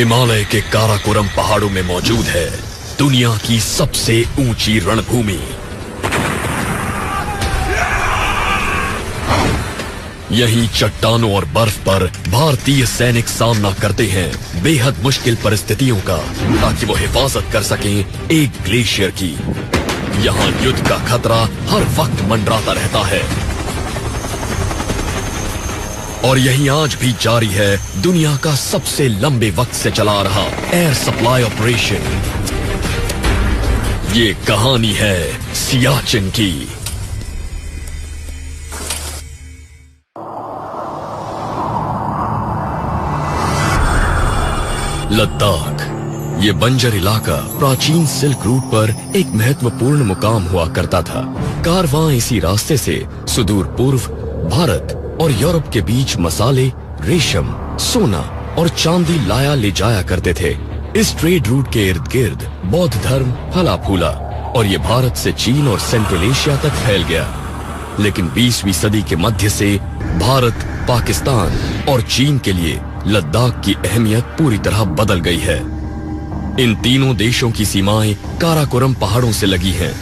हिमालय के काराकोरम पहाड़ों में मौजूद है दुनिया की सबसे ऊंची रणभूमि। यहीं चट्टानों और बर्फ पर भारतीय सैनिक सामना करते हैं बेहद मुश्किल परिस्थितियों का, ताकि वो हिफाजत कर सकें एक ग्लेशियर की। यहाँ युद्ध का खतरा हर वक्त मंडराता रहता है और यही आज भी जारी है दुनिया का सबसे लंबे वक्त से चला आ रहा एयर सप्लाई ऑपरेशन। ये कहानी है सियाचिन की। लद्दाख, ये बंजर इलाका प्राचीन सिल्क रूट पर एक महत्वपूर्ण मुकाम हुआ करता था। कारवां इसी रास्ते से सुदूर पूर्व भारत और यूरोप के बीच मसाले, रेशम, सोना और चांदी लाया ले जाया करते थे। इस ट्रेड रूट के इर्द गिर्द बौद्ध धर्म फला फूला और ये भारत से चीन और सेंट्रल एशिया तक फैल गया। लेकिन 20वीं सदी के मध्य से भारत, पाकिस्तान और चीन के लिए लद्दाख की अहमियत पूरी तरह बदल गई है। इन तीनों देशों की सीमाएं काराकोरम पहाड़ों से लगी हैं।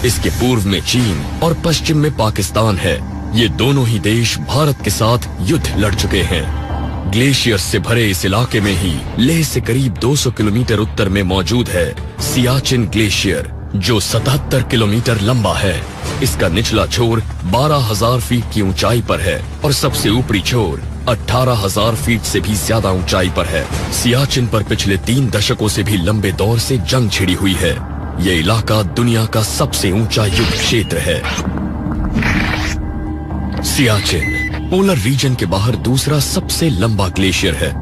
इसके पूर्व में चीन और पश्चिम में पाकिस्तान है। ये दोनों ही देश भारत के साथ युद्ध लड़ चुके हैं। ग्लेशियर से भरे इस इलाके में ही लेह से करीब 200 किलोमीटर उत्तर में मौजूद है सियाचिन ग्लेशियर, जो 77 किलोमीटर लंबा है। इसका निचला छोर 12,000 फीट की ऊंचाई पर है और सबसे ऊपरी छोर 18,000 फीट से भी ज्यादा ऊंचाई पर है। सियाचिन पर पिछले 3 दशकों से भी लंबे दौर से जंग छिड़ी हुई है। ये इलाका दुनिया का सबसे ऊंचा युद्ध क्षेत्र है। सियाचिन पोलर रीजन के बाहर दूसरा सबसे लंबा ग्लेशियर है।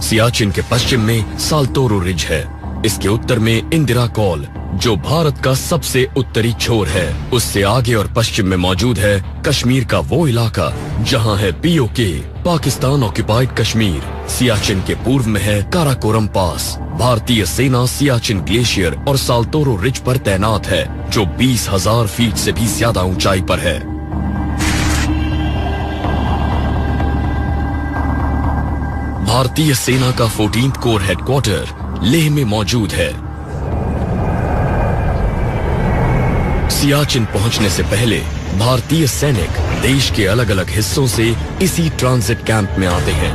सियाचिन के पश्चिम में साल्तोरो रिज है। इसके उत्तर में इंदिरा कॉल, जो भारत का सबसे उत्तरी छोर है। उससे आगे और पश्चिम में मौजूद है कश्मीर का वो इलाका जहां है पीओके, पाकिस्तान ऑक्युपाइड कश्मीर। सियाचिन के पूर्व में है काराकोरम पास। भारतीय सेना सियाचिन ग्लेशियर और साल्तोरो रिज पर तैनात है, जो 20,000 फीट से भी ज्यादा ऊंचाई पर है। भारतीय सेना का 14th कोर हेडक्वार्टर लेह में मौजूद है। सियाचिन पहुंचने से पहले भारतीय सैनिक देश के अलग अलग हिस्सों से इसी ट्रांजिट कैंप में आते हैं।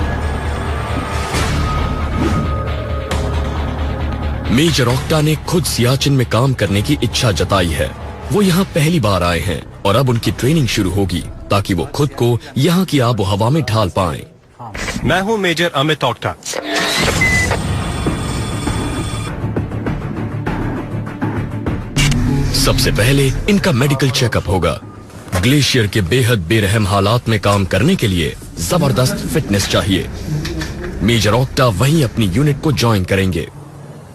मेजर ऑक्टा ने खुद सियाचिन में काम करने की इच्छा जताई है। वो यहाँ पहली बार आए हैं और अब उनकी ट्रेनिंग शुरू होगी ताकि वो खुद को यहाँ की आबो हवा में ढाल पाएं। मैं हूँ मेजर अमित ऑक्टा। सबसे पहले इनका मेडिकल चेकअप होगा। ग्लेशियर के बेहद बेरहम हालात में काम करने के लिए जबरदस्त फिटनेस चाहिए। मेजर ऑक्टा वहीं अपनी यूनिट को ज्वाइन करेंगे।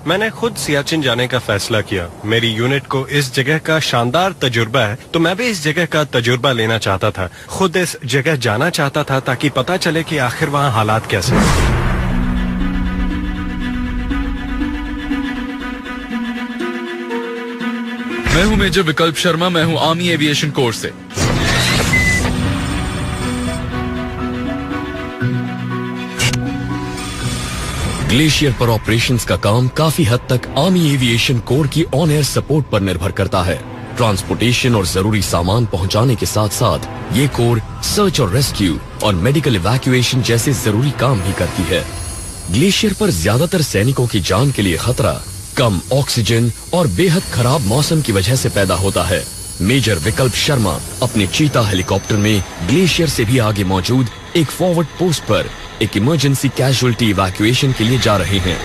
मैंने खुद सियाचिन जाने का फैसला किया। मेरी यूनिट को इस जगह का शानदार तजुर्बा है, तो मैं भी इस जगह का तजुर्बा लेना चाहता था। खुद इस जगह जाना चाहता था ताकि पता चले कि आखिर वहाँ हालात कैसे हैं। मैं हूँ मेजर विकल्प शर्मा। मैं हूँ आर्मी एविएशन कोर्स से। ग्लेशियर पर ऑपरेशंस का काम काफी हद तक आर्मी एविएशन कोर की ऑन एयर सपोर्ट पर निर्भर करता है। ट्रांसपोर्टेशन और जरूरी सामान पहुंचाने के साथ साथ ये कोर सर्च और रेस्क्यू और मेडिकल इवैक्यूएशन जैसे जरूरी काम भी करती है। ग्लेशियर पर ज्यादातर सैनिकों की जान के लिए खतरा कम ऑक्सीजन और बेहद खराब मौसम की वजह से पैदा होता है। मेजर विकल्प शर्मा अपने चीता हेलीकॉप्टर में ग्लेशियर से भी आगे मौजूद एक फॉरवर्ड पोस्ट पर एक इमरजेंसी कैजुअल्टी इवैक्यूएशन के लिए जा रहे हैं।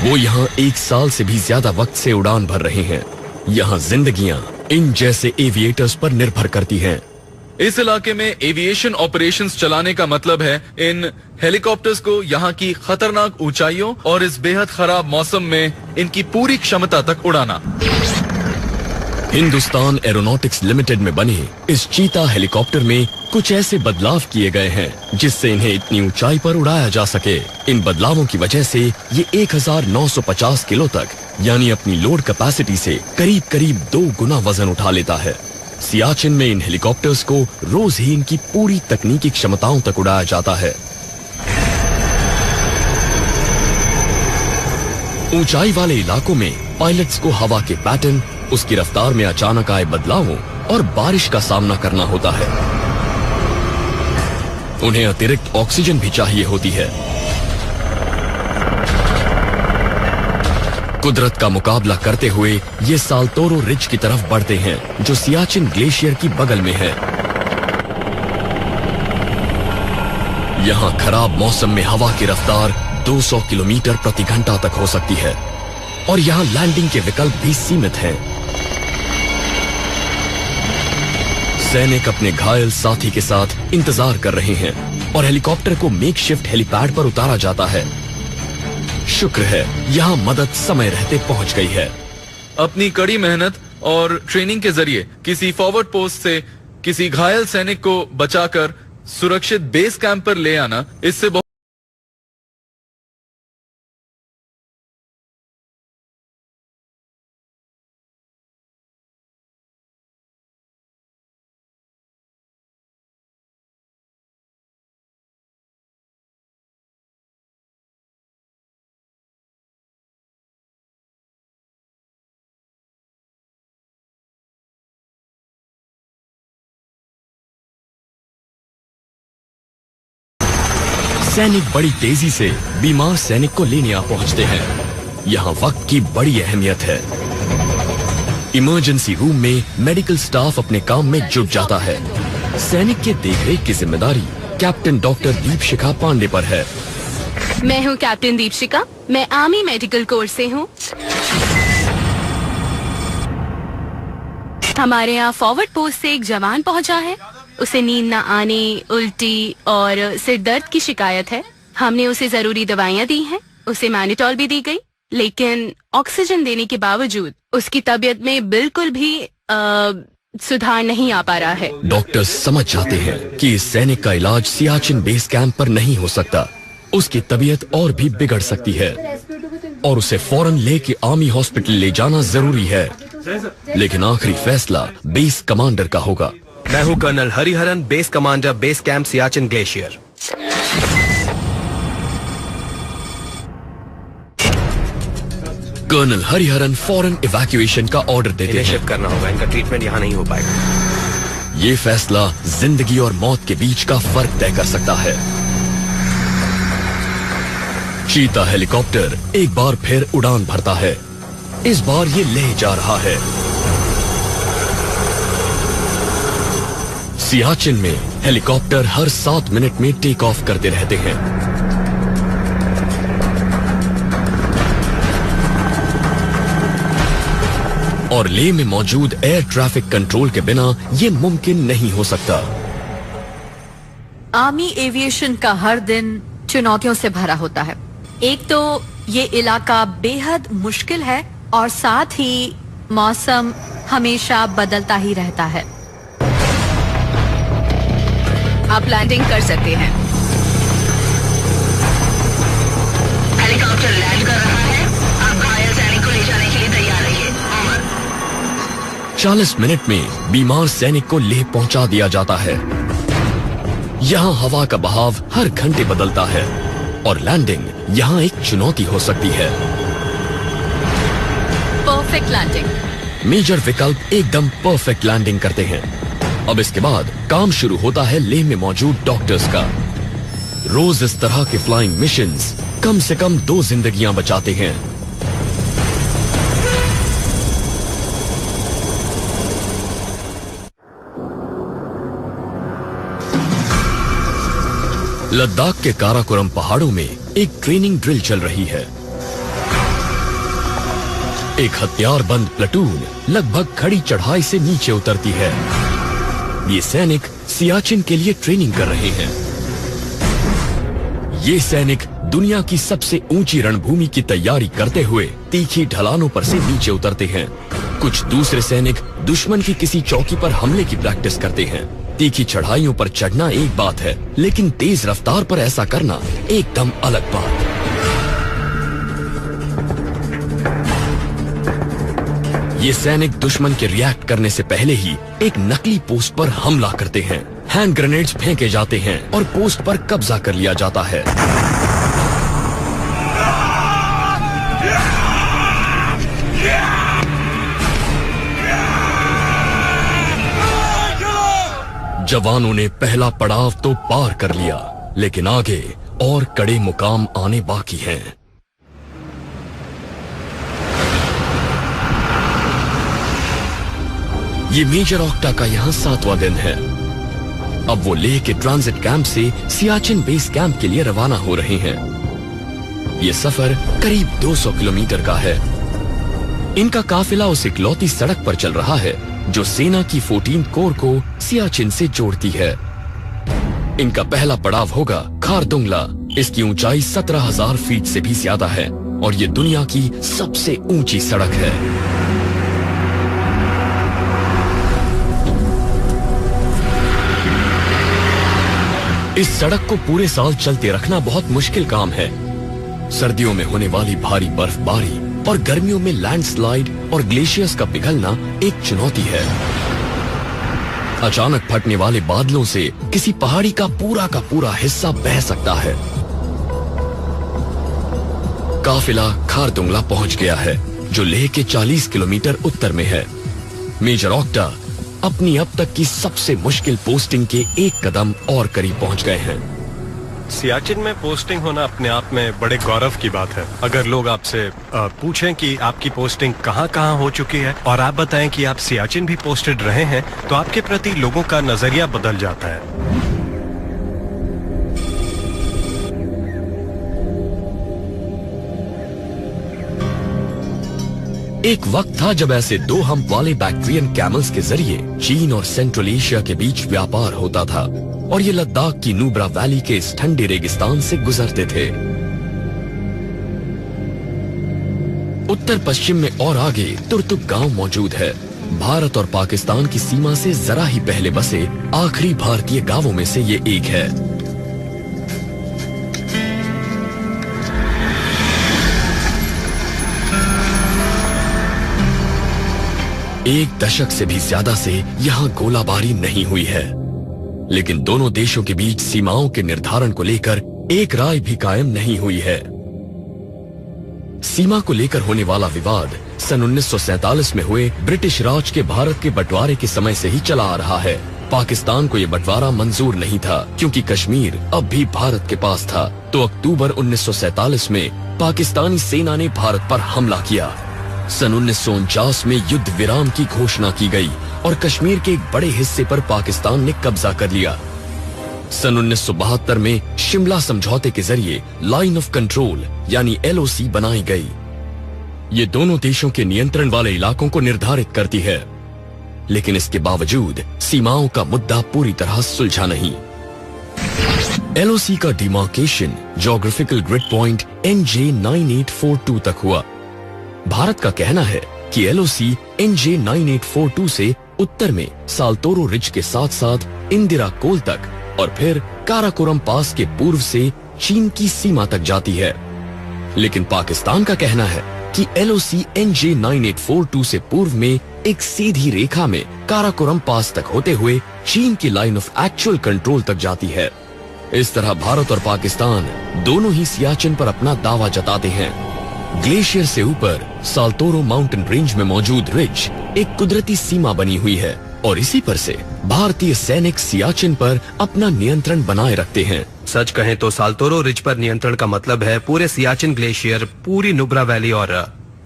वो यहाँ 1 साल से भी ज्यादा वक्त से उड़ान भर रहे हैं। यहाँ जिंदगियां इन जैसे एविएटर्स पर निर्भर करती हैं। इस इलाके में एविएशन ऑपरेशंस चलाने का मतलब है इन हेलीकॉप्टर्स को यहाँ की खतरनाक ऊंचाइयों और इस बेहद खराब मौसम में इनकी पूरी क्षमता तक उड़ाना। हिंदुस्तान एरोनॉटिक्स लिमिटेड में बने इस चीता हेलीकॉप्टर में कुछ ऐसे बदलाव किए गए हैं जिससे इन्हें इतनी ऊंचाई पर उड़ाया जा सके। इन बदलावों की वजह से ये 1950 किलो तक यानी अपनी लोड कैपेसिटी से करीब करीब 2 गुना वजन उठा लेता है। सियाचिन में इन हेलीकॉप्टर्स को रोज ही इनकी पूरी तकनीकी क्षमताओं तक उड़ाया जाता है। ऊंचाई वाले इलाकों में पायलट्स को हवा के पैटर्न, उसकी रफ्तार में अचानक आए बदलावों और बारिश का सामना करना होता है। उन्हें अतिरिक्त ऑक्सीजन भी चाहिए होती है। कुदरत का मुकाबला करते हुए ये साल्तोरो रिज की तरफ बढ़ते हैं, जो सियाचिन ग्लेशियर की बगल में है। यहाँ खराब मौसम में हवा की रफ्तार 200 किलोमीटर प्रति घंटा तक हो सकती है और यहाँ लैंडिंग के विकल्प भी सीमित हैं। सैनिक अपने घायल साथी के साथ इंतजार कर रहे हैं और हेलीकॉप्टर को मेकशिफ्ट हेलीपैड पर उतारा जाता है। शुक्र है यहाँ मदद समय रहते पहुंच गई है। अपनी कड़ी मेहनत और ट्रेनिंग के जरिए किसी फॉरवर्ड पोस्ट से किसी घायल सैनिक को बचाकर सुरक्षित बेस कैंप पर ले आना, इससे बहुत सैनिक बड़ी तेजी से बीमार सैनिक को लेने आ पहुंचते हैं। यहाँ वक्त की बड़ी अहमियत है। इमरजेंसी रूम में मेडिकल स्टाफ अपने काम में जुट जाता है। सैनिक के देखरेख की जिम्मेदारी कैप्टन डॉक्टर दीपशिखा पांडे पर है। मैं हूँ कैप्टन दीपशिखा। मैं आर्मी मेडिकल कोर्स से हूँ। हमारे यहाँ फॉरवर्ड पोस्ट से एक जवान पहुँचा है। उसे नींद न आने, उल्टी और सिर दर्द की शिकायत है। हमने उसे जरूरी दवाइयाँ दी हैं। उसे मैनिटॉल भी दी गई, लेकिन ऑक्सीजन देने के बावजूद उसकी तबीयत में बिल्कुल भी सुधार नहीं आ पा रहा है। डॉक्टर्स समझ जाते हैं कि इस सैनिक का इलाज सियाचिन बेस कैंप पर नहीं हो सकता। उसकी तबीयत और भी बिगड़ सकती है और उसे फौरन लेके आर्मी हॉस्पिटल ले जाना जरूरी है। लेकिन आखिरी फैसला बेस कमांडर का होगा। मैं हूँ colonel Hariharan, base commander, base camp Siachen glacier. Colonel Hariharan फौरन इवैक्यूएशन का ऑर्डर देते हैं। शिफ्ट करना होगा, इनका ट्रीटमेंट यहाँ नहीं हो पाएगा। ये फैसला जिंदगी और मौत के बीच का फर्क तय कर सकता है। चीता हेलीकॉप्टर एक बार फिर उड़ान भरता है। इस बार ये ले जा रहा है। सियाचिन में हेलीकॉप्टर हर 7 मिनट में टेक ऑफ करते रहते हैं। और लेह में मौजूद एयर ट्रैफिक कंट्रोल के बिना ये मुमकिन नहीं हो सकता। आर्मी एविएशन का हर दिन चुनौतियों से भरा होता है। एक तो ये इलाका बेहद मुश्किल है और साथ ही मौसम हमेशा बदलता ही रहता है। आप लैंडिंग कर सकते हैं। हेलीकॉप्टर लैंड कर रहा है। आप घायल सैनिक को ले जाने के लिए तैयार रहिए। 40 मिनट में बीमार सैनिक को लेह पहुंचा दिया जाता है। यहाँ हवा का बहाव हर घंटे बदलता है और लैंडिंग यहाँ एक चुनौती हो सकती है। Perfect landing. मेजर विकल्प एकदम परफेक्ट लैंडिंग करते हैं। अब इसके बाद काम शुरू होता है लेह में मौजूद डॉक्टर्स का। रोज इस तरह के फ्लाइंग मिशंस कम से कम 2 जिंदगियां बचाते हैं। लद्दाख के काराकोरम पहाड़ों में एक ट्रेनिंग ड्रिल चल रही है। एक हथियारबंद प्लाटून लगभग खड़ी चढ़ाई से नीचे उतरती है। ये सैनिक सियाचिन के लिए ट्रेनिंग कर रहे हैं। ये सैनिक दुनिया की सबसे ऊंची रणभूमि की तैयारी करते हुए तीखी ढलानों पर से नीचे उतरते हैं। कुछ दूसरे सैनिक दुश्मन की किसी चौकी पर हमले की प्रैक्टिस करते हैं। तीखी चढ़ाइयों पर चढ़ना एक बात है, लेकिन तेज रफ्तार पर ऐसा करना एकदम अलग बात। ये सैनिक दुश्मन के रिएक्ट करने से पहले ही एक नकली पोस्ट पर हमला करते हैं। हैंड ग्रेनेड्स फेंके जाते हैं और पोस्ट पर कब्जा कर लिया जाता है। जवानों ने पहला पड़ाव तो पार कर लिया, लेकिन आगे और कड़े मुकाम आने बाकी हैं। ये मेजर ऑक्टा का यहां 7वां दिन है। अब वो लेह के ट्रांजिट कैंप से सियाचिन बेस कैंप के लिए रवाना हो रहे हैं। ये सफर करीब 200 किलोमीटर का है। इनका काफिला उस इकलौती सड़क पर चल रहा है जो सेना की 14 कोर को सियाचिन से जोड़ती है। इनका पहला पड़ाव होगा खारदुंगला। इसकी ऊंचाई 17,000 फीट से भी ज्यादा है और ये दुनिया की सबसे ऊंची सड़क है। इस सड़क को पूरे साल चलते रखना बहुत मुश्किल काम है। सर्दियों में होने वाली भारी बर्फबारी और गर्मियों में लैंडस्लाइड और ग्लेशियर्स का पिघलना एक चुनौती है। अचानक फटने वाले बादलों से किसी पहाड़ी का पूरा हिस्सा बह सकता है। काफिला खारदुंगला पहुंच गया है जो लेह के 40 किलोमीटर उत्तर में है। मेजर ऑक्टा अपनी अब तक की सबसे मुश्किल पोस्टिंग के एक कदम और करीब पहुंच गए हैं। सियाचिन में पोस्टिंग होना अपने आप में बड़े गौरव की बात है। अगर लोग आपसे पूछें कि आपकी पोस्टिंग कहां हो चुकी है और आप बताएं कि आप सियाचिन भी पोस्टेड रहे हैं, तो आपके प्रति लोगों का नजरिया बदल जाता है। एक वक्त था जब ऐसे 2 हम्प वाले बैक्ट्रियन कैमल्स के जरिए चीन और सेंट्रल एशिया के बीच व्यापार होता था और ये लद्दाख की नुब्रा वैली के इस ठंडे रेगिस्तान से गुजरते थे। उत्तर पश्चिम में और आगे तुर्तुक गांव मौजूद है। भारत और पाकिस्तान की सीमा से जरा ही पहले बसे आखिरी भारतीय गांवों में से ये एक है। एक दशक से भी ज्यादा से यहाँ गोलाबारी नहीं हुई है, लेकिन दोनों देशों के बीच सीमाओं के निर्धारण को लेकर एक राय भी कायम नहीं हुई है। सीमा को लेकर होने वाला विवाद सन 1947 में हुए ब्रिटिश राज के भारत के बंटवारे के समय से ही चला आ रहा है। पाकिस्तान को यह बंटवारा मंजूर नहीं था क्योंकि कश्मीर अब भी भारत के पास था। तो अक्टूबर 1947 में पाकिस्तानी सेना ने भारत पर हमला किया। सन 1949 में युद्ध विराम की घोषणा की गई और कश्मीर के एक बड़े हिस्से पर पाकिस्तान ने कब्जा कर लिया। सन 1972 में शिमला समझौते के जरिए लाइन ऑफ कंट्रोल यानी LOC बनाई गई। ये दोनों देशों के नियंत्रण वाले इलाकों को निर्धारित करती है, लेकिन इसके बावजूद सीमाओं का मुद्दा पूरी तरह सुलझा नहीं। LOC का demarcation geographical grid point NJ 9842 तक हुआ। भारत का कहना है कि LOC NJ 9842 से उत्तर में साल्तोरो रिज के साथ साथ इंदिरा कोल तक और फिर काराकोरम पास के पूर्व से चीन की सीमा तक जाती है। लेकिन पाकिस्तान का कहना है कि LOC NJ 9842 से पूर्व में एक सीधी रेखा में काराकोरम पास तक होते हुए चीन की लाइन ऑफ एक्चुअल कंट्रोल तक जाती है। इस तरह भारत और पाकिस्तान दोनों ही सियाचिन पर अपना दावा जताते हैं। ग्लेशियर से ऊपर साल्तोरो माउंटेन रेंज में मौजूद रिज एक कुदरती सीमा बनी हुई है और इसी पर से भारतीय सैनिक सियाचिन पर अपना नियंत्रण बनाए रखते हैं। सच कहें तो साल्तोरो रिज पर नियंत्रण का मतलब है पूरे सियाचिन ग्लेशियर, पूरी नुब्रा वैली और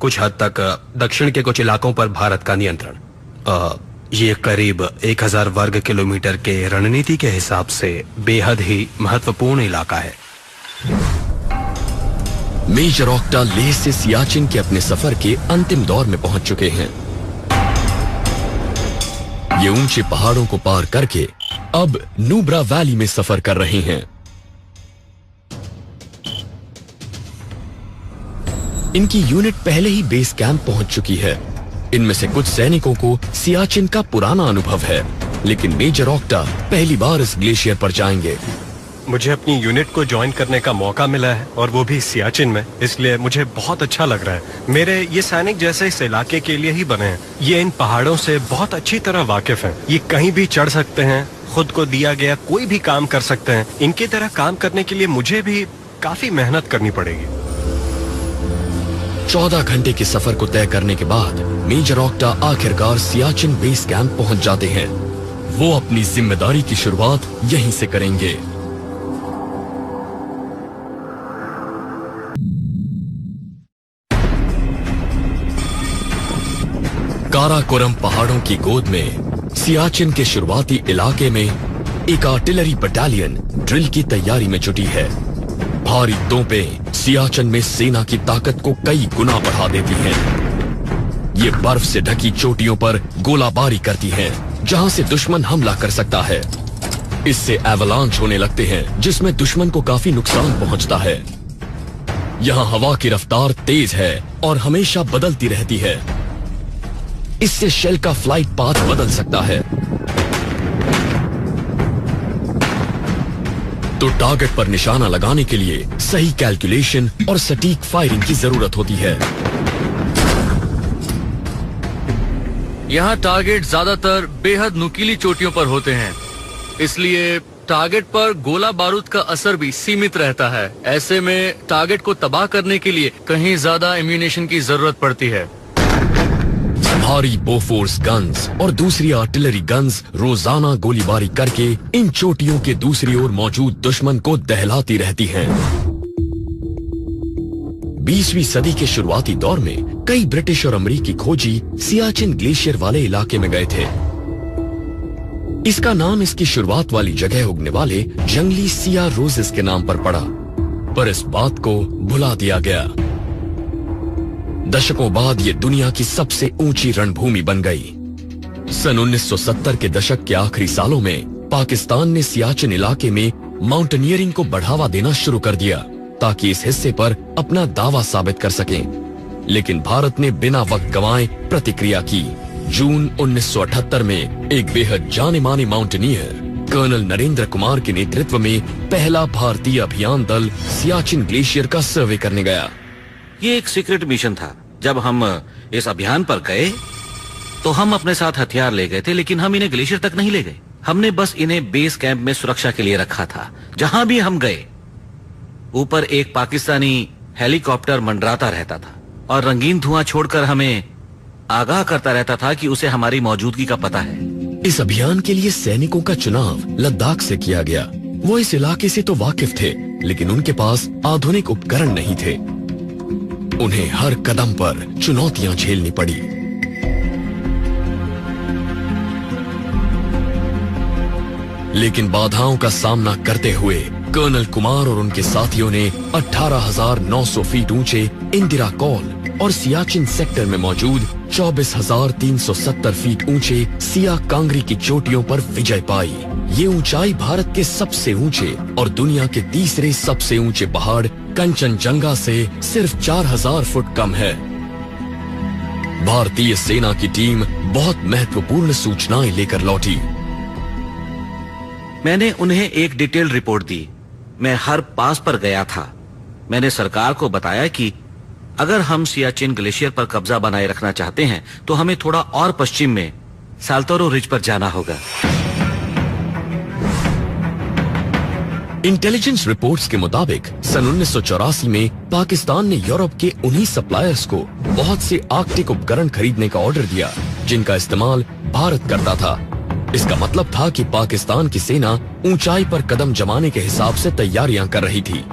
कुछ हद तक दक्षिण के कुछ इलाकों पर भारत का नियंत्रण। ये करीब 1000 वर्ग किलोमीटर के रणनीति के हिसाब से बेहद ही महत्वपूर्ण इलाका है। मेजर ऑक्टा लेह से सियाचिन के अपने सफर के अंतिम दौर में पहुंच चुके हैं। ये ऊंचे पहाड़ों को पार करके अब नुब्रा वैली में सफर कर रहे हैं। इनकी यूनिट पहले ही बेस कैंप पहुंच चुकी है। इनमें से कुछ सैनिकों को सियाचिन का पुराना अनुभव है, लेकिन मेजर ऑक्टा पहली बार इस ग्लेशियर पर जाएंगे। मुझे अपनी यूनिट को ज्वाइन करने का मौका मिला है और वो भी सियाचिन में, इसलिए मुझे बहुत अच्छा लग रहा है। मेरे ये सैनिक जैसे इस इलाके के लिए ही बने हैं। ये इन पहाड़ों से बहुत अच्छी तरह वाकिफ हैं। ये कहीं भी चढ़ सकते हैं, खुद को दिया गया कोई भी काम कर सकते हैं। इनकी तरह काम करने के लिए मुझे भी काफी मेहनत करनी पड़ेगी। 14 घंटे के सफर को तय करने के बाद मेजर ऑक्टा आखिरकार सियाचिन बेस कैंप पहुंच जाते हैं। वो अपनी जिम्मेदारी की शुरुआत यहीं से करेंगे। काराकोरम पहाड़ों की गोद में सियाचिन के शुरुआती इलाके में एक आर्टिलरी बटालियन ड्रिल की तैयारी में जुटी है। भारी तोपें सियाचिन में सेना की ताकत को कई गुना बढ़ा देती हैं। ये बर्फ से ढकी चोटियों पर गोलाबारी करती हैं, जहां से दुश्मन हमला कर सकता है। इससे एवलांच होने लगते हैं, जिसमें दुश्मन को काफी नुकसान पहुंचता है। यहाँ हवा की रफ्तार तेज है और हमेशा बदलती रहती है। इससे शेल का फ्लाइट पाथ बदल सकता है। तो टारगेट पर निशाना लगाने के लिए सही कैलकुलेशन और सटीक फायरिंग की जरूरत होती है। यहाँ टारगेट ज्यादातर बेहद नुकीली चोटियों पर होते हैं, इसलिए टारगेट पर गोला बारूद का असर भी सीमित रहता है। ऐसे में टारगेट को तबाह करने के लिए कहीं ज्यादा एम्यूनेशन की जरूरत पड़ती है। भारी बोफोर्स गन्स और दूसरी आर्टिलरी गन्स रोजाना गोलीबारी करके इन चोटियों के दूसरी ओर मौजूद दुश्मन को दहलाती रहती हैं। 20वीं सदी के शुरुआती दौर में कई ब्रिटिश और अमेरिकी खोजी सियाचिन ग्लेशियर वाले इलाके में गए थे। इसका नाम इसकी शुरुआत वाली जगह उगने वाले जंगली सिया रोजेस के नाम पर पड़ा, पर इस बात को भुला दिया गया। दशकों बाद ये दुनिया की सबसे ऊंची रणभूमि बन गई। सन 1970 के दशक के आखिरी सालों में पाकिस्तान ने सियाचिन इलाके में माउंटेनियरिंग को बढ़ावा देना शुरू कर दिया, ताकि इस हिस्से पर अपना दावा साबित कर सकें। लेकिन भारत ने बिना वक्त गंवाए प्रतिक्रिया की। जून 1978 में एक बेहद जाने माने माउंटेनियर कर्नल नरेंद्र कुमार के नेतृत्व में पहला भारतीय अभियान दल सियाचिन ग्लेशियर का सर्वे करने गया। ये एक सीक्रेट मिशन था। जब हम इस अभियान पर गए तो हम अपने साथ हथियार ले गए थे, लेकिन हम इन्हें ग्लेशियर तक नहीं ले गए। हमने बस इन्हें बेस कैंप में सुरक्षा के लिए रखा था। जहां भी हम गए, ऊपर एक पाकिस्तानी हेलीकॉप्टर मंडराता रहता था और रंगीन धुआं छोड़कर हमें आगाह करता रहता था कि उसे हमारी मौजूदगी का पता है। इस अभियान के लिए सैनिकों का चुनाव लद्दाख से किया गया। वो इस इलाके से तो वाकिफ थे, लेकिन उनके पास आधुनिक उपकरण नहीं थे। उन्हें हर कदम पर चुनौतियां झेलनी पड़ी। लेकिन बाधाओं का सामना करते हुए कर्नल कुमार और उनके साथियों ने 18,900 फीट ऊंचे इंदिरा कॉल और सियाचिन सेक्टर में मौजूद 24,370 फीट ऊंचे सिया कांगरी की चोटियों पर विजय पाई। ये ऊंचाई भारत के सबसे ऊंचे और दुनिया के तीसरे सबसे ऊंचे पहाड़ कंचनजंगा से सिर्फ 4,000 फुट कम है। भारतीय सेना की टीम बहुत महत्वपूर्ण सूचनाएं लेकर लौटी। मैंने उन्हें एक डिटेल रिपोर्ट दी। मैं हर पास पर गया था। मैंने सरकार को बताया कि अगर हम सियाचिन ग्लेशियर पर कब्जा बनाए रखना चाहते हैं तो हमें थोड़ा और पश्चिम में साल्तोरो रिज पर जाना होगा। इंटेलिजेंस रिपोर्ट्स के मुताबिक सन 1984 में पाकिस्तान ने यूरोप के उन्हीं सप्लायर्स को बहुत से आर्कटिक उपकरण खरीदने का ऑर्डर दिया, जिनका इस्तेमाल भारत करता था। इसका मतलब था कि पाकिस्तान की सेना ऊंचाई पर कदम जमाने के हिसाब से तैयारियां कर रही थी।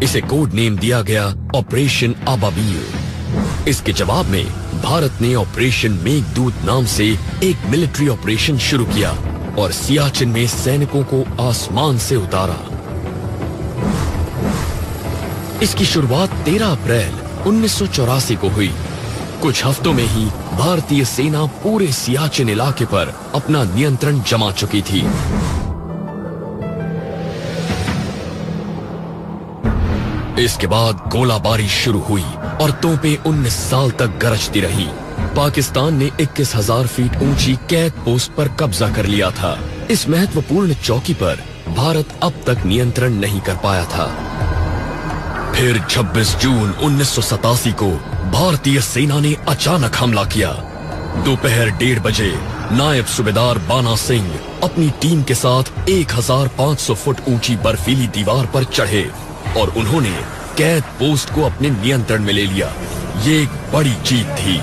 इसे कोड नेम दिया गया ऑपरेशन आबाबील। इसके जवाब में भारत ने ऑपरेशन मेघदूत नाम से एक मिलिट्री ऑपरेशन शुरू किया और सियाचिन में सैनिकों को आसमान से उतारा। इसकी शुरुआत 13 अप्रैल 1984 को हुई। कुछ हफ्तों में ही भारतीय सेना पूरे सियाचिन इलाके पर अपना नियंत्रण जमा चुकी थी। इसके बाद गोलाबारी शुरू हुई और तोपें 19 साल तक गरजती रही। पाकिस्तान ने 21,000 फीट ऊंची कैद पोस्ट पर कब्जा कर लिया था। इस महत्वपूर्ण चौकी पर भारत अब तक नियंत्रण नहीं कर पाया था। फिर 26 जून 1987 को भारतीय सेना ने अचानक हमला किया। दोपहर 1:30 बजे नायब सूबेदार बाना सिंह अपनी टीम के साथ 1,500 फुट ऊंची बर्फीली दीवार पर चढ़े और उन्होंने कैद पोस्ट को अपने नियंत्रण में ले लिया। ये एक बड़ी जीत थी।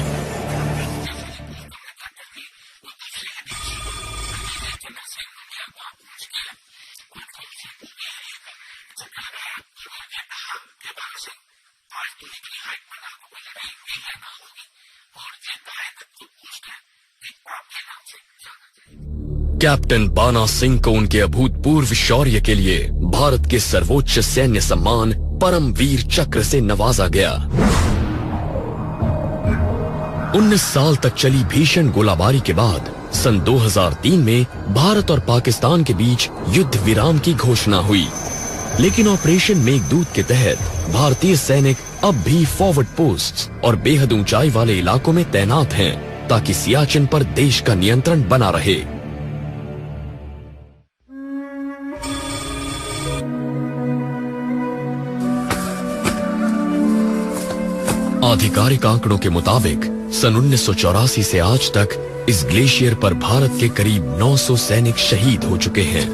कैप्टन बाना सिंह को उनके अभूतपूर्व शौर्य के लिए भारत के सर्वोच्च सैन्य सम्मान परमवीर चक्र से नवाजा गया। 19 साल तक चली भीषण गोलाबारी के बाद सन 2003 में भारत और पाकिस्तान के बीच युद्ध विराम की घोषणा हुई, लेकिन ऑपरेशन मेघदूत के तहत भारतीय सैनिक अब भी फॉरवर्ड पोस्ट्स और बेहद ऊंचाई वाले इलाकों में तैनात हैं ताकि सियाचिन पर देश का नियंत्रण बना रहे। आधिकारिक आंकड़ों के मुताबिक सन 1984 से आज तक इस ग्लेशियर पर भारत के करीब 900 सैनिक शहीद हो चुके हैं।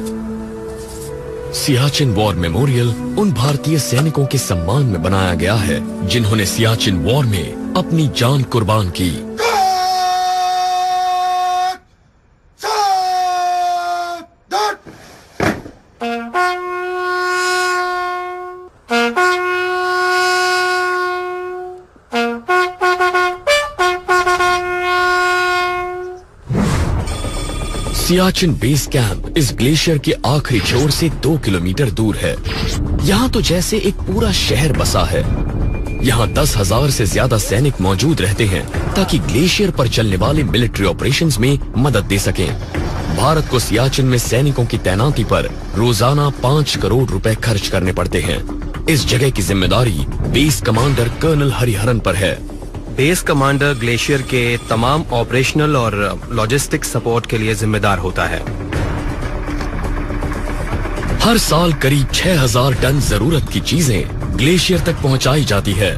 सियाचिन वॉर मेमोरियल उन भारतीय सैनिकों के सम्मान में बनाया गया है जिन्होंने सियाचिन वॉर में अपनी जान कुर्बान की। सियाचिन बेस कैंप इस ग्लेशियर के आखिरी छोर से 2 किलोमीटर दूर है। यहाँ तो जैसे एक पूरा शहर बसा है। यहाँ 10,000 से ज्यादा सैनिक मौजूद रहते हैं ताकि ग्लेशियर पर चलने वाले मिलिट्री ऑपरेशंस में मदद दे सकें। भारत को सियाचिन में सैनिकों की तैनाती पर रोजाना 5 करोड़ रुपए खर्च करने पड़ते हैं। इस जगह की जिम्मेदारी बेस कमांडर कर्नल हरिहरन पर है। बेस कमांडर ग्लेशियर के तमाम ऑपरेशनल और लॉजिस्टिक सपोर्ट के लिए जिम्मेदार होता है। हर साल करीब 6,000 टन जरूरत की चीजें ग्लेशियर तक पहुंचाई जाती है।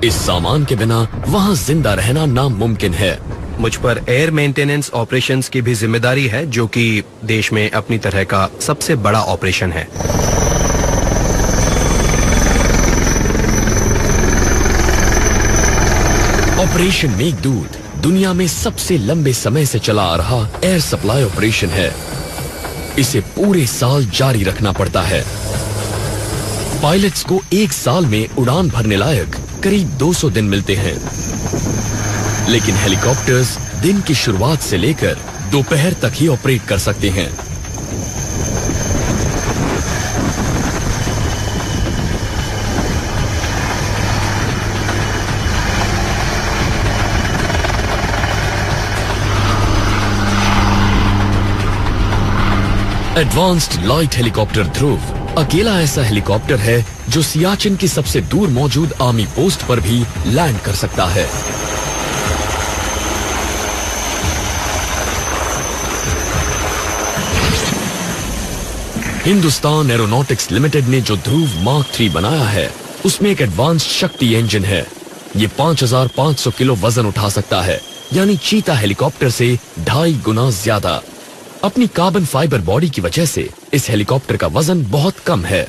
इस सामान के बिना वहां जिंदा रहना नामुमकिन है। मुझ पर एयर मेंटेनेंस ऑपरेशंस की भी जिम्मेदारी है, जो कि देश में अपनी तरह का सबसे बड़ा ऑपरेशन है। ऑपरेशन मेघदूत दुनिया में सबसे लंबे समय से चला आ रहा एयर सप्लाई ऑपरेशन है। इसे पूरे साल जारी रखना पड़ता है। पायलट्स को एक साल में उड़ान भरने लायक करीब 200 दिन मिलते हैं, लेकिन हेलीकॉप्टर्स दिन की शुरुआत से लेकर दोपहर तक ही ऑपरेट कर सकते हैं। एडवांस्ड लाइट हेलीकॉप्टर ध्रुव अकेला ऐसा हेलीकॉप्टर है जो सियाचिन की सबसे दूर मौजूद आर्मी पोस्ट पर भी लैंड कर सकता है। हिंदुस्तान एरोनॉटिक्स लिमिटेड ने जो ध्रुव मार्क 3 बनाया है, उसमें एक एडवांस्ड शक्ति इंजन है। ये 5,500 किलो वजन उठा सकता है, यानी चीता हेलीकॉप्टर से 2.5 गुना ज्यादा। अपनी कार्बन फाइबर बॉडी की वजह से इस हेलीकॉप्टर का वजन बहुत कम है।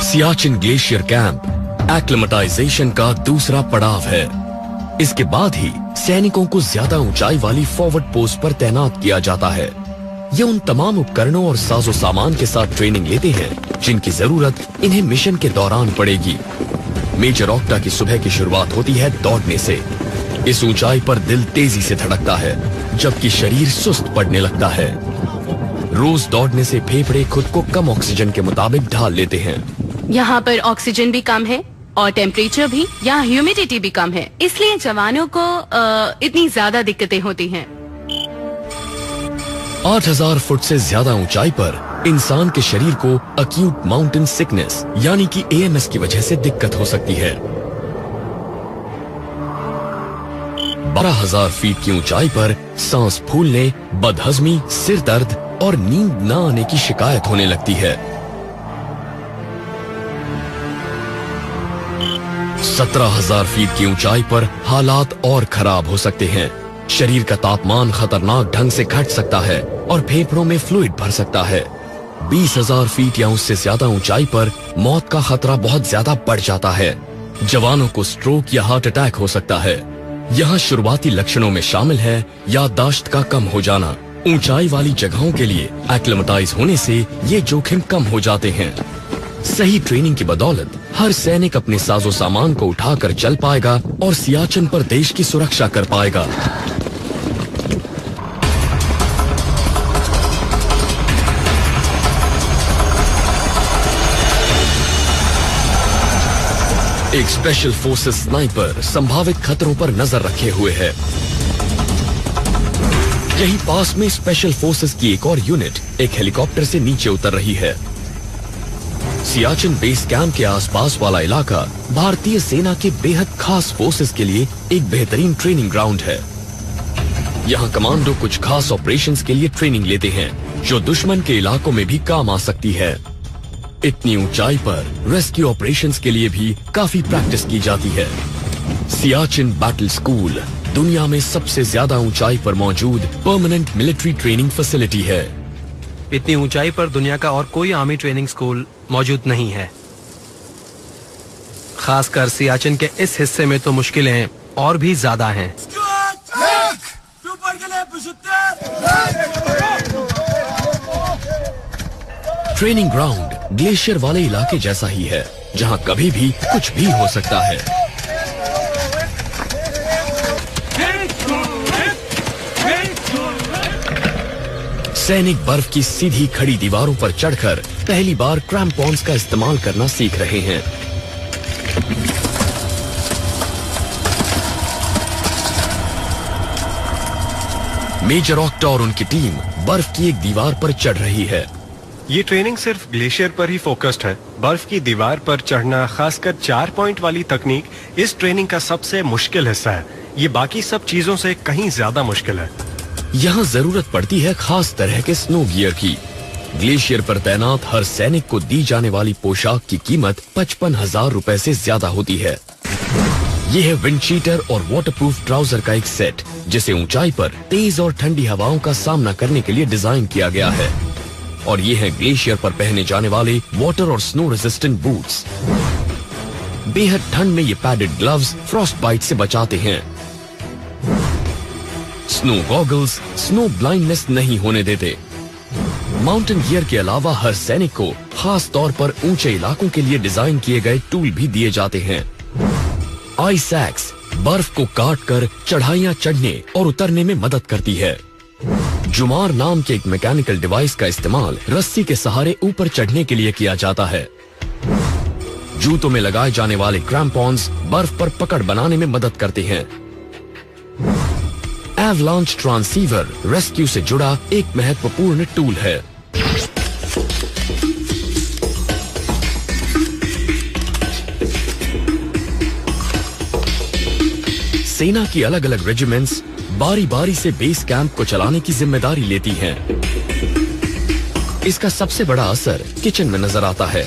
सियाचिन ग्लेशियर कैंप एक्लिमेटाइजेशन का दूसरा पड़ाव है। इसके बाद ही सैनिकों को ज्यादा ऊंचाई वाली फॉरवर्ड पोस्ट पर तैनात किया जाता है। ये उन तमाम उपकरणों और साजो सामान के साथ ट्रेनिंग लेते हैं जिनकी जरूरत इन्हें मिशन के दौरान पड़ेगी। मेजर ऑक्टा की सुबह की शुरुआत होती है दौड़ने से। इस ऊंचाई पर दिल तेजी से धड़कता है, जबकि शरीर सुस्त पड़ने लगता है। रोज दौड़ने से फेफड़े खुद को कम ऑक्सीजन के मुताबिक ढाल लेते हैं। यहाँ पर ऑक्सीजन भी कम है और टेम्परेचर भी, यहाँ ह्यूमिडिटी भी कम है, इसलिए जवानों को इतनी ज्यादा दिक्कतें होती हैं। 8,000 फुट से ज्यादा ऊंचाई पर इंसान के शरीर को अक्यूट माउंटेन सिकनेस यानी कि AMS की वजह से दिक्कत हो सकती है। 12,000 फीट की ऊंचाई पर सांस फूलने, बदहजमी, सिर दर्द और नींद न आने की शिकायत होने लगती है। 17,000 फीट की ऊंचाई पर हालात और खराब हो सकते हैं। शरीर का तापमान खतरनाक ढंग से घट सकता है और फेफड़ों में फ्लूइड भर सकता है। 20,000 फीट या उससे ज्यादा ऊंचाई पर मौत का खतरा बहुत ज्यादा बढ़ जाता है। जवानों को स्ट्रोक या हार्ट अटैक हो सकता है। यहाँ शुरुआती लक्षणों में शामिल है याददाश्त का कम हो जाना। ऊंचाई वाली जगहों के लिए एक्लिमेटाइज होने से ये जोखिम कम हो जाते हैं। सही ट्रेनिंग की बदौलत हर सैनिक अपने साजो सामान को उठाकर चल पाएगा और सियाचिन पर देश की सुरक्षा कर पाएगा। एक स्पेशल फोर्सेस स्नाइपर संभावित खतरों पर नजर रखे हुए है। यही पास में स्पेशल फोर्सेस की एक और यूनिट एक हेलीकॉप्टर से नीचे उतर रही है। सियाचिन बेस कैंप के आसपास वाला इलाका भारतीय सेना के बेहद खास फोर्सेस के लिए एक बेहतरीन ट्रेनिंग ग्राउंड है। यहाँ कमांडो कुछ खास ऑपरेशंस के लिए ट्रेनिंग लेते हैं जो दुश्मन के इलाकों में भी काम आ सकती है। इतनी ऊंचाई पर रेस्क्यू ऑपरेशंस के लिए भी काफी प्रैक्टिस की जाती है। सियाचिन बैटल स्कूल दुनिया में सबसे ज्यादा ऊंचाई पर मौजूद परमानेंट मिलिट्री ट्रेनिंग फैसिलिटी है। इतनी ऊंचाई पर दुनिया का और कोई आर्मी ट्रेनिंग स्कूल मौजूद नहीं है। खासकर सियाचिन के इस हिस्से में तो मुश्किलें और भी ज्यादा हैं। ट्रेनिंग ग्राउंड ग्लेशियर वाले इलाके जैसा ही है जहां कभी भी कुछ भी हो सकता है। सैनिक बर्फ की सीधी खड़ी दीवारों पर चढ़कर पहली बार क्रैम्पॉन्स का इस्तेमाल करना सीख रहे हैं। मेजर ऑक्टा और उनकी टीम बर्फ की एक दीवार पर चढ़ रही है। ये ट्रेनिंग सिर्फ ग्लेशियर पर ही फोकस्ड है। बर्फ की दीवार पर चढ़ना, खासकर 4 पॉइंट वाली तकनीक, इस ट्रेनिंग का सबसे मुश्किल हिस्सा है। ये बाकी सब चीजों से कहीं ज्यादा मुश्किल है। यहाँ जरूरत पड़ती है खास तरह के स्नो गियर की। ग्लेशियर पर तैनात हर सैनिक को दी जाने वाली पोशाक की कीमत 55,000 रुपए से ज्यादा होती है। यह है विंड शीटर और वाटरप्रूफ ट्राउजर का एक सेट, जिसे ऊंचाई पर तेज और ठंडी हवाओं का सामना करने के लिए डिजाइन किया गया है। और ये है ग्लेशियर पर पहने जाने वाले वाटर और स्नो रेजिस्टेंट बूट्स। बेहद ठंड में ये पैडेड ग्लव्स फ्रॉस्ट बाइट से बचाते हैं। स्नो गॉगल्स स्नो ब्लाइंडनेस नहीं होने देते। माउंटेन गियर के अलावा हर सैनिक को खास तौर पर ऊंचे इलाकों के लिए डिजाइन किए गए टूल भी दिए जाते हैं। आइस एक्स बर्फ को काटकर चढ़ाइयां चढ़ने और उतरने में मदद करती है। जुमार नाम के एक मैकेनिकल डिवाइस का इस्तेमाल रस्सी के सहारे ऊपर चढ़ने के लिए किया जाता है। जूतों में लगाए जाने वाले क्रैम्पॉन्स बर्फ पर पकड़ बनाने में मदद करते हैं। एवलांच ट्रांसीवर रेस्क्यू से जुड़ा एक महत्वपूर्ण टूल है। सेना की अलग अलग रेजिमेंट्स बारी बारी से बेस कैंप को चलाने की जिम्मेदारी लेती हैं। इसका सबसे बड़ा असर किचन में नजर आता है।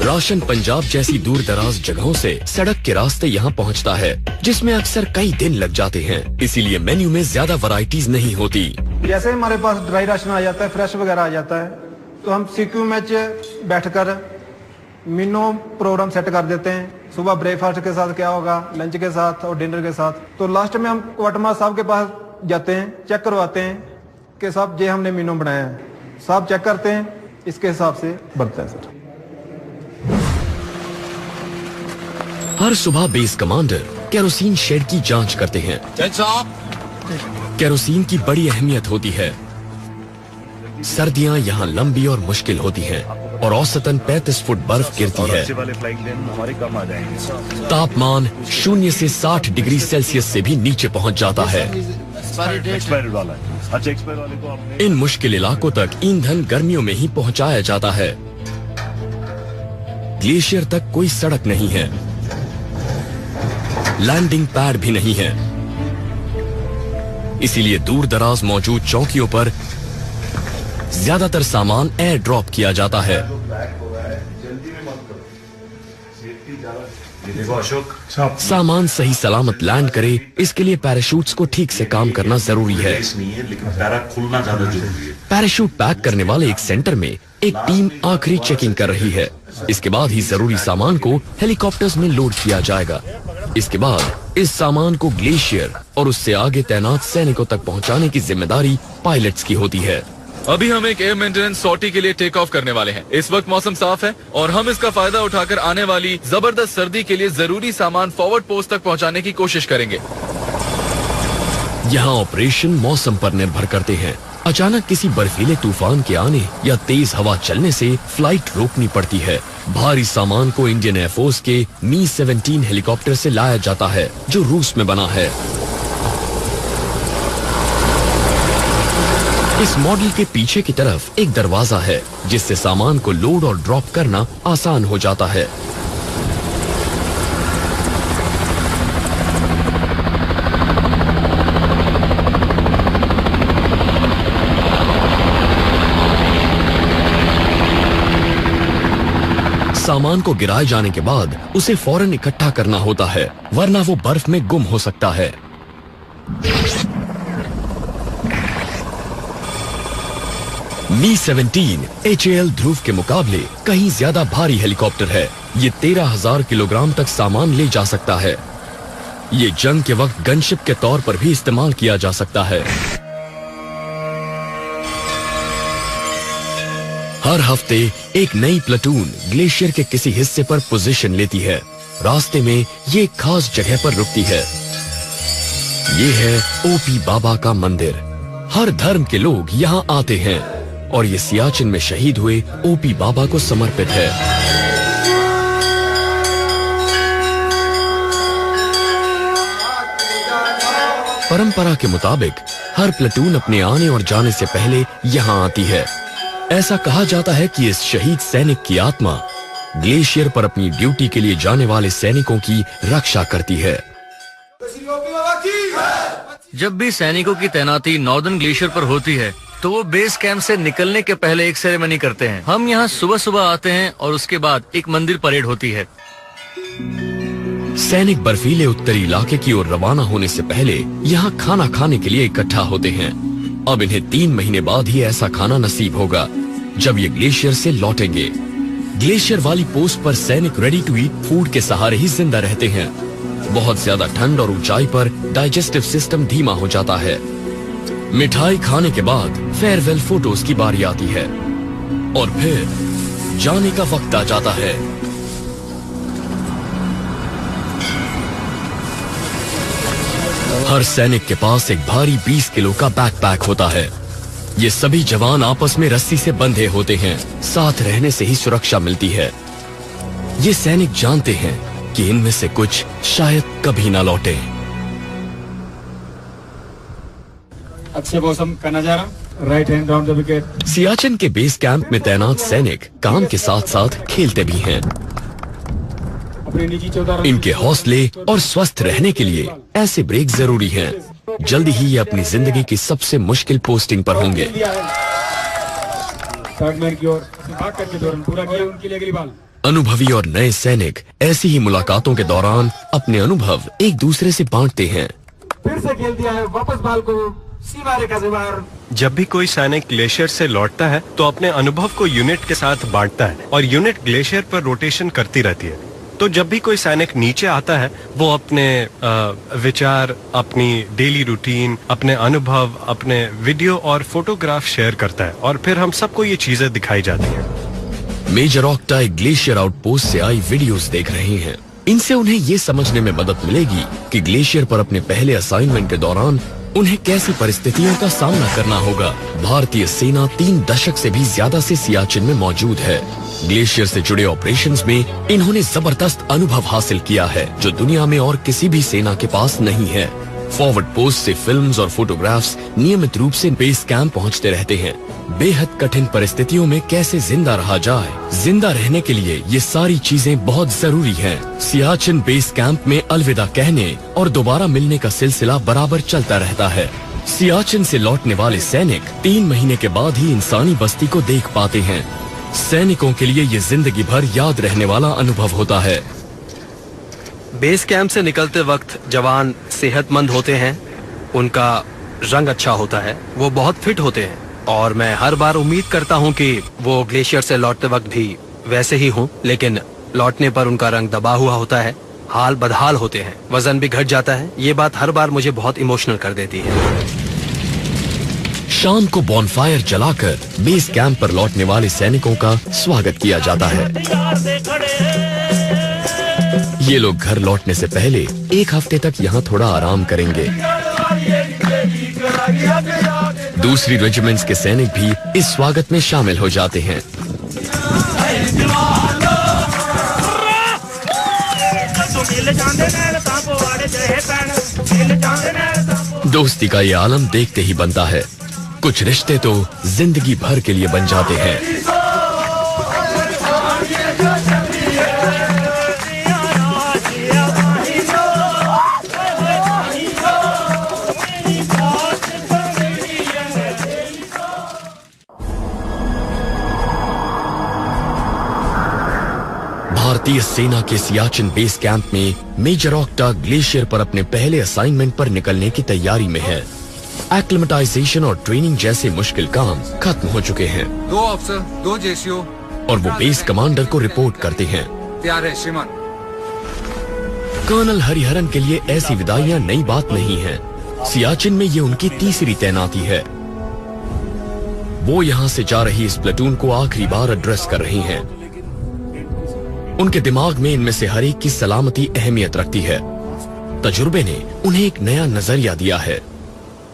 राशन पंजाब जैसी दूर दराज जगहों से सड़क के रास्ते यहाँ पहुँचता है, जिसमें अक्सर कई दिन लग जाते हैं। इसीलिए मेन्यू में ज्यादा वैरायटीज नहीं होती। जैसे हमारे पास ड्राई राशन आ जाता है, फ्रेश वगैरह आ जाता है, तो हम सीक्यू में बैठकर मेनू प्रोग्राम सेट कर देते हैं। सुबह ब्रेकफास्ट के साथ क्या होगा, लंच के साथ और डिनर के साथ। तो लास्ट में हम क्वार्टर साहब के पास जाते हैं, चेक करवाते हैं कि साहब ये हमने मेनू बनाया है। साहब चेक करते हैं, इसके हिसाब से बनता है सर। हर सुबह बेस कमांडर केरोसिन शेड की जांच करते हैं। केरोसिन की बड़ी अहमियत होती है। सर्दियां यहाँ लंबी और मुश्किल होती हैं और औसतन 35 फुट बर्फ गिरती है। तापमान 0 से 60 डिग्री सेल्सियस से भी नीचे पहुँच जाता है। इन मुश्किल इलाकों तक ईंधन गर्मियों में ही पहुँचाया जाता है। ग्लेशियर तक कोई सड़क नहीं है, लैंडिंग पैड भी नहीं है। इसीलिए दूर दराज मौजूद चौकियों पर ज्यादातर सामान एयर ड्रॉप किया जाता है। सामान सही सलामत लैंड करे, इसके लिए पैराशूट्स को ठीक से काम करना जरूरी है। पैराशूट पैक करने वाले एक सेंटर में एक टीम आखिरी चेकिंग कर रही है। इसके बाद ही जरूरी सामान को हेलीकॉप्टर्स में लोड किया जाएगा। इसके बाद इस सामान को ग्लेशियर और उससे आगे तैनात सैनिकों तक पहुंचाने की जिम्मेदारी पायलट्स की होती है। अभी हम एक एयर मेंटेनेंस सॉर्टी के लिए टेक ऑफ करने वाले हैं। इस वक्त मौसम साफ है और हम इसका फायदा उठाकर आने वाली जबरदस्त सर्दी के लिए जरूरी सामान फॉरवर्ड पोस्ट तक पहुंचाने की कोशिश करेंगे। यहाँ ऑपरेशन मौसम पर निर्भर करते हैं। अचानक किसी बर्फीले तूफान के आने या तेज हवा चलने से फ्लाइट रोकनी पड़ती है। भारी सामान को इंडियन एयरफोर्स के मी-17 हेलीकॉप्टर से लाया जाता है, जो रूस में बना है। इस मॉडल के पीछे की तरफ एक दरवाजा है, जिससे सामान को लोड और ड्रॉप करना आसान हो जाता है। सामान को गिराए जाने के बाद उसे फौरन इकट्ठा करना होता है, वरना वो बर्फ में गुम हो सकता है। मी-17 HAL ध्रुव के मुकाबले कहीं ज्यादा भारी हेलीकॉप्टर है। ये 13,000 किलोग्राम तक सामान ले जा सकता है। ये जंग के वक्त गनशिप के तौर पर भी इस्तेमाल किया जा सकता है। हर हफ्ते एक नई प्लेटून ग्लेशियर के किसी हिस्से पर पोजीशन लेती है। रास्ते में ये एक खास जगह पर रुकती है। ये है ओपी बाबा का मंदिर। हर धर्म के लोग यहाँ आते हैं और ये सियाचिन में शहीद हुए ओपी बाबा को समर्पित है। परंपरा के मुताबिक हर प्लेटून अपने आने और जाने से पहले यहाँ आती है। ऐसा कहा जाता है कि इस शहीद सैनिक की आत्मा ग्लेशियर पर अपनी ड्यूटी के लिए जाने वाले सैनिकों की रक्षा करती है। जब भी सैनिकों की तैनाती नॉर्दर्न ग्लेशियर पर होती है तो वो बेस कैंप से निकलने के पहले एक सेरेमनी करते हैं। हम यहाँ सुबह सुबह आते हैं और उसके बाद एक मंदिर परेड होती है। सैनिक बर्फीले उत्तरी इलाके की ओर रवाना होने से पहले यहाँ खाना खाने के लिए इकट्ठा होते हैं। अब इन्हें 3 महीने बाद ही ऐसा खाना नसीब होगा, जब ये ग्लेशियर से लौटेंगे। ग्लेशियर वाली पोस्ट पर सैनिक रेडी टू ईट फूड के सहारे ही जिंदा रहते हैं। बहुत ज्यादा ठंड और ऊंचाई पर डाइजेस्टिव सिस्टम धीमा हो जाता है। मिठाई खाने के बाद फेयरवेल फोटोज की बारी आती है और फिर जाने का वक्त आ जाता है। हर सैनिक के पास एक भारी 20 किलो का बैकपैक होता है। ये सभी जवान आपस में रस्सी से बंधे होते हैं। साथ रहने से ही सुरक्षा मिलती है। ये सैनिक जानते हैं कि इनमें से कुछ शायद कभी ना लौटे। अच्छे मौसम का नजारा, right hand down the wicket. Siachen के बेस कैंप में तैनात सैनिक काम के साथ साथ खेलते भी हैं। इनके हौसले और स्वस्थ रहने के लिए ऐसे ब्रेक जरूरी हैं। जल्दी ही ये अपनी जिंदगी की सबसे मुश्किल पोस्टिंग पर होंगे। अनुभवी और नए सैनिक ऐसी ही मुलाकातों के दौरान अपने अनुभव एक दूसरे से बांटते हैं। फिर से खेल दिया है, वापस बाल को सीमा रेखा से बाहर। जब भी कोई सैनिक ग्लेशियर से लौटता है तो अपने अनुभव को यूनिट के साथ बांटता है और यूनिट ग्लेशियर पर रोटेशन करती रहती है। तो जब भी कोई सैनिक नीचे आता है वो अपने विचार, अपनी डेली रूटीन, अपने अनुभव, अपने वीडियो और फोटोग्राफ शेयर करता है और फिर हम सबको ये चीजें दिखाई जाती हैं। मेजर ऑक्टाई ग्लेशियर आउटपोस्ट से आई वीडियोस देख रहे हैं। इनसे उन्हें ये समझने में मदद मिलेगी कि ग्लेशियर पर अपने पहले असाइनमेंट के दौरान उन्हें कैसी परिस्थितियों का सामना करना होगा। भारतीय सेना 3 दशक से भी ज्यादा से सियाचिन में मौजूद है। ग्लेशियर से जुड़े ऑपरेशंस में इन्होंने जबरदस्त अनुभव हासिल किया है, जो दुनिया में और किसी भी सेना के पास नहीं है। फॉरवर्ड पोस्ट से फिल्म्स और फोटोग्राफ्स नियमित रूप से बेस कैंप पहुंचते रहते हैं। बेहद कठिन परिस्थितियों में कैसे जिंदा रहा जाए, जिंदा रहने के लिए ये सारी चीजें बहुत जरूरी हैं। सियाचिन बेस कैंप में अलविदा कहने और दोबारा मिलने का सिलसिला बराबर चलता रहता है। सियाचिन से लौटने वाले सैनिक 3 महीने के बाद ही इंसानी बस्ती को देख पाते हैं। सैनिकों के लिए ये जिंदगी भर याद रहने वाला अनुभव होता है। बेस कैंप से निकलते वक्त जवान सेहतमंद होते हैं, उनका रंग अच्छा होता है, वो बहुत फिट होते हैं और मैं हर बार उम्मीद करता हूँ कि वो ग्लेशियर से लौटते वक्त भी वैसे ही हूँ, लेकिन लौटने पर उनका रंग दबा हुआ होता है, हाल बदहाल होते हैं, वजन भी घट जाता है। ये बात हर बार मुझे बहुत इमोशनल कर देती है। शाम को बॉनफायर जलाकर बेस कैंप पर लौटने वाले सैनिकों का स्वागत किया जाता है। ये लोग घर लौटने से पहले एक हफ्ते तक यहाँ थोड़ा आराम करेंगे। दूसरी रेजिमेंट्स के सैनिक भी इस स्वागत में शामिल हो जाते हैं। दोस्ती का ये आलम देखते ही बनता है। कुछ रिश्ते तो जिंदगी भर के लिए बन जाते हैं। भारतीय सेना के सियाचिन बेस कैंप में मेजर ऑक्टा ग्लेशियर पर अपने पहले असाइनमेंट पर निकलने की तैयारी में है। एक्लिमेटाइजेशन और ट्रेनिंग जैसे मुश्किल काम खत्म हो चुके हैं। 2 अफसर, 2 जेसीओ और वो बेस कमांडर को रिपोर्ट करते हैं। तैयार है श्रीमान। कर्नल हरिहरन के लिए ऐसी विदाइयां नई बात नहीं है। सियाचिन में ये उनकी तीसरी तैनाती है। वो यहाँ से जा रही इस प्लेटून को आखिरी बार एड्रेस कर रही हैं। उनके दिमाग में इनमें से हर एक की सलामती अहमियत रखती है। तजुर्बे ने उन्हें एक नया नजरिया दिया है।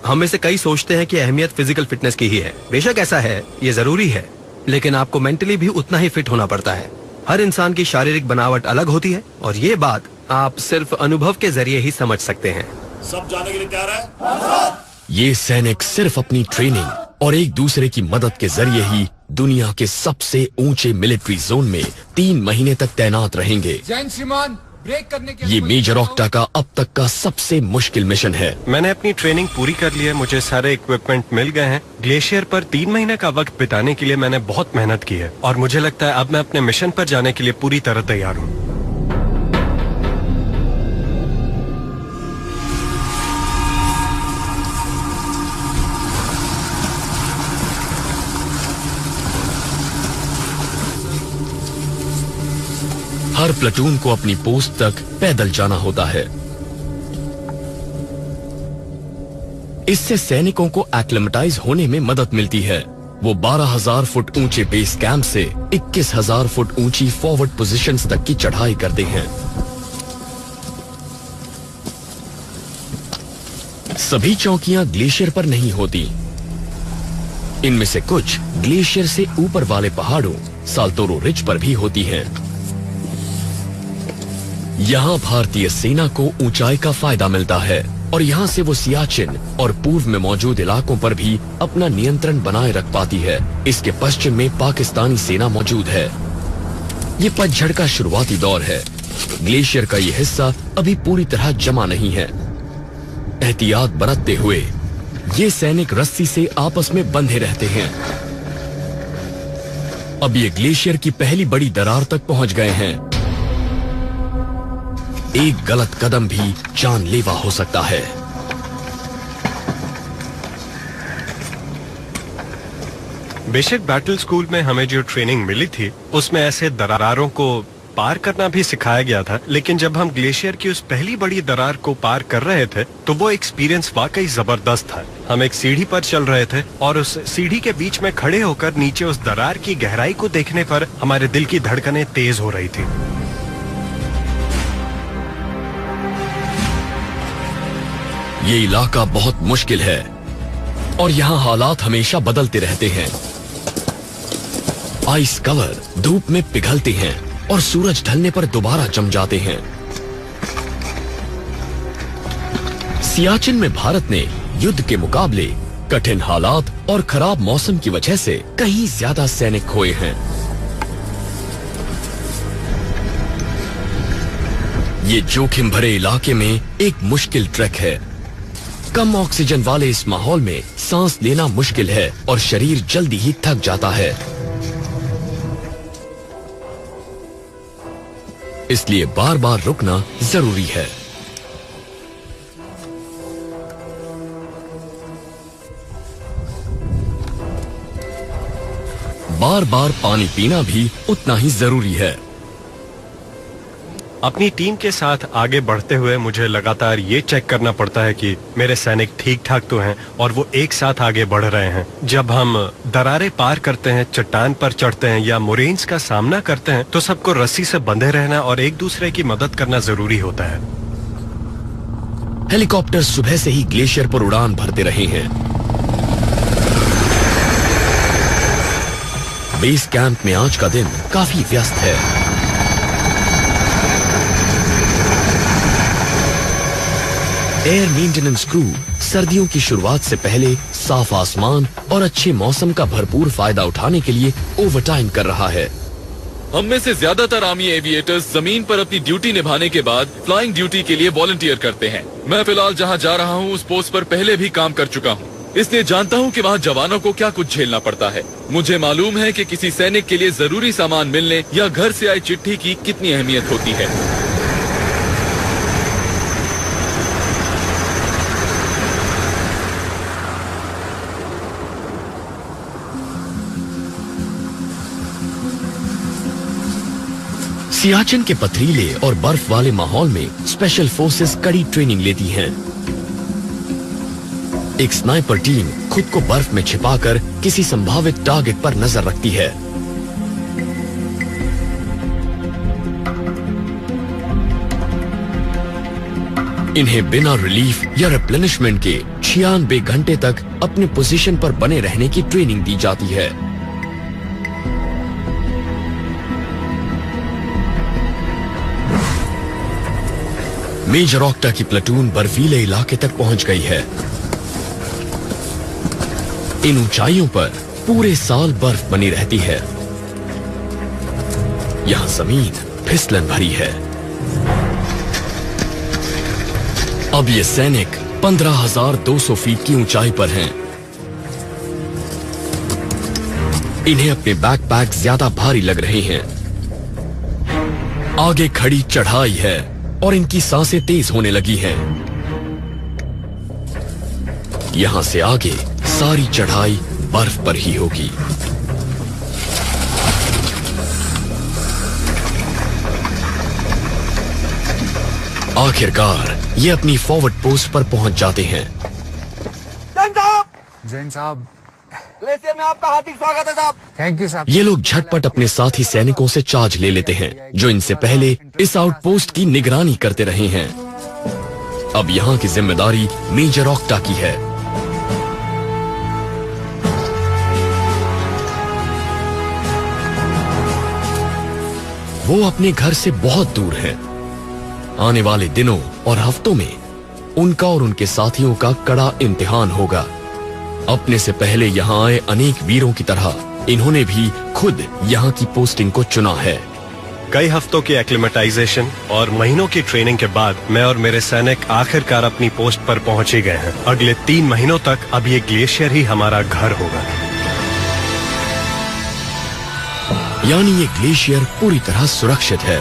हम में से कई सोचते हैं कि अहमियत फिजिकल फिटनेस की ही है। बेशक ऐसा है, ये जरूरी है, लेकिन आपको मेंटली भी उतना ही फिट होना पड़ता है। हर इंसान की शारीरिक बनावट अलग होती है और ये बात आप सिर्फ अनुभव के जरिए ही समझ सकते हैं। सब जाने के लिए तैयार है? ये सैनिक सिर्फ अपनी ट्रेनिंग और एक दूसरे की मदद के जरिए ही दुनिया के सबसे ऊंचे मिलिट्री जोन में 3 महीने तक तैनात रहेंगे। जैन श्रीमान, ब्रेक करने के ये मेजर ऑक्टा का अब तक का सबसे मुश्किल मिशन है। मैंने अपनी ट्रेनिंग पूरी कर ली है, मुझे सारे इक्विपमेंट मिल गए हैं। ग्लेशियर पर 3 महीने का वक्त बिताने के लिए मैंने बहुत मेहनत की है और मुझे लगता है अब मैं अपने मिशन पर जाने के लिए पूरी तरह तैयार हूँ। हर प्लेटून को अपनी पोस्ट तक पैदल जाना होता है। इससे सैनिकों को एक्लिमेटाइज होने में मदद मिलती है। वो 12,000 फुट ऊंचे बेस कैंप से 21,000 फुट ऊंची फॉरवर्ड पोजीशंस तक की चढ़ाई करते हैं। सभी चौकियां ग्लेशियर पर नहीं होती। इनमें से कुछ ग्लेशियर से ऊपर वाले पहाड़ों साल्तोरो रिज पर भी होती हैं। यहाँ भारतीय सेना को ऊंचाई का फायदा मिलता है और यहाँ से वो सियाचिन और पूर्व में मौजूद इलाकों पर भी अपना नियंत्रण बनाए रख पाती है। इसके पश्चिम में पाकिस्तानी सेना मौजूद है। ये पतझड़ का शुरुआती दौर है। ग्लेशियर का ये हिस्सा अभी पूरी तरह जमा नहीं है। एहतियात बरतते हुए ये सैनिक रस्सी से आपस में बंधे रहते हैं। अब ये ग्लेशियर की पहली बड़ी दरार तक पहुंच गए हैं। एक गलत कदम भी जानलेवा हो सकता है। बेशक बैटल स्कूल में हमें जो ट्रेनिंग मिली थी उसमें ऐसे दरारों को पार करना भी सिखाया गया था, लेकिन जब हम ग्लेशियर की उस पहली बड़ी दरार को पार कर रहे थे तो वो एक्सपीरियंस वाकई जबरदस्त था। हम एक सीढ़ी पर चल रहे थे और उस सीढ़ी के बीच में खड़े होकर नीचे उस दरार की गहराई को देखने पर हमारे दिल की धड़कनें तेज हो रही थी। ये इलाका बहुत मुश्किल है और यहाँ हालात हमेशा बदलते रहते हैं। आइस कवर धूप में पिघलते हैं और सूरज ढलने पर दोबारा जम जाते हैं। सियाचिन में भारत ने युद्ध के मुकाबले कठिन हालात और खराब मौसम की वजह से कहीं ज्यादा सैनिक खोए हैं। ये जोखिम भरे इलाके में एक मुश्किल ट्रैक है। कम ऑक्सीजन वाले इस माहौल में सांस लेना मुश्किल है और शरीर जल्दी ही थक जाता है। इसलिए बार बार रुकना जरूरी है। बार बार पानी पीना भी उतना ही जरूरी है। अपनी टीम के साथ आगे बढ़ते हुए मुझे लगातार ये चेक करना पड़ता है कि मेरे सैनिक ठीक ठाक तो हैं और वो एक साथ आगे बढ़ रहे हैं। जब हम दरारें पार करते हैं, चट्टान पर चढ़ते हैं या मोरेन्स का सामना करते हैं तो सबको रस्सी से बंधे रहना और एक दूसरे की मदद करना जरूरी होता है। हेलीकॉप्टर सुबह से ही ग्लेशियर पर उड़ान भरते रहे हैं। बेस कैंप में आज का दिन काफी व्यस्त है। एयर मेंटेनेंस क्रू सर्दियों की शुरुआत से पहले साफ आसमान और अच्छे मौसम का भरपूर फायदा उठाने के लिए ओवरटाइम कर रहा है। हम में से ज्यादातर आर्मी एविएटर्स जमीन पर अपनी ड्यूटी निभाने के बाद फ्लाइंग ड्यूटी के लिए वॉलंटियर करते हैं। मैं फिलहाल जहां जा रहा हूं उस पोस्ट पर पहले भी काम कर चुका हूं, इसलिए जानता हूं कि वहां जवानों को क्या कुछ झेलना पड़ता है। मुझे मालूम है कि किसी सैनिक के लिए जरूरी सामान मिलने या घर से आई चिट्ठी की कितनी अहमियत होती है। सियाचिन के पथरीले और बर्फ वाले माहौल में स्पेशल फोर्सेस कड़ी ट्रेनिंग लेती हैं। एक स्नाइपर टीम खुद को बर्फ में छिपाकर किसी संभावित टारगेट पर नजर रखती है। इन्हें बिना रिलीफ या रिप्लेनिशमेंट के 96 घंटे तक अपने पोजीशन पर बने रहने की ट्रेनिंग दी जाती है। मेजर ऑक्टा की प्लेटून बर्फीले इलाके तक पहुंच गई है। इन ऊंचाइयों पर पूरे साल बर्फ बनी रहती है। यहां जमीन फिसलन भरी है। अब ये सैनिक 15,200 फीट की ऊंचाई पर हैं। इन्हें अपने बैकपैक ज्यादा भारी लग रहे हैं। आगे खड़ी चढ़ाई है और इनकी सांसें तेज होने लगी हैं। यहां से आगे सारी चढ़ाई बर्फ पर ही होगी। आखिरकार ये अपनी फॉरवर्ड पोस्ट पर पहुंच जाते हैं। जैन साहब, ग्लेशियर में आपका हार्दिक स्वागत है साहब। थैंक यू साहब। ये लोग झटपट अपने साथी सैनिकों से चार्ज ले लेते हैं जो इनसे पहले इस आउटपोस्ट की निगरानी करते रहे हैं। अब यहाँ की जिम्मेदारी मेजर ऑक्टा की है। वो अपने घर से बहुत दूर हैं। आने वाले दिनों और हफ्तों में उनका और उनके साथियों का कड़ा इम्तिहान होगा। अपने से पहले यहाँ आए अनेक वीरों की तरह इन्होंने भी खुद यहाँ की पोस्टिंग को चुना है। कई हफ्तों की एक्लिमेटाइजेशन और महीनों की ट्रेनिंग के बाद मैं और मेरे सैनिक आखिरकार अपनी पोस्ट पर पहुंच ही गए हैं। अगले 3 महीनों तक अब ये ग्लेशियर ही हमारा घर होगा। यानी ये ग्लेशियर पूरी तरह सुरक्षित है।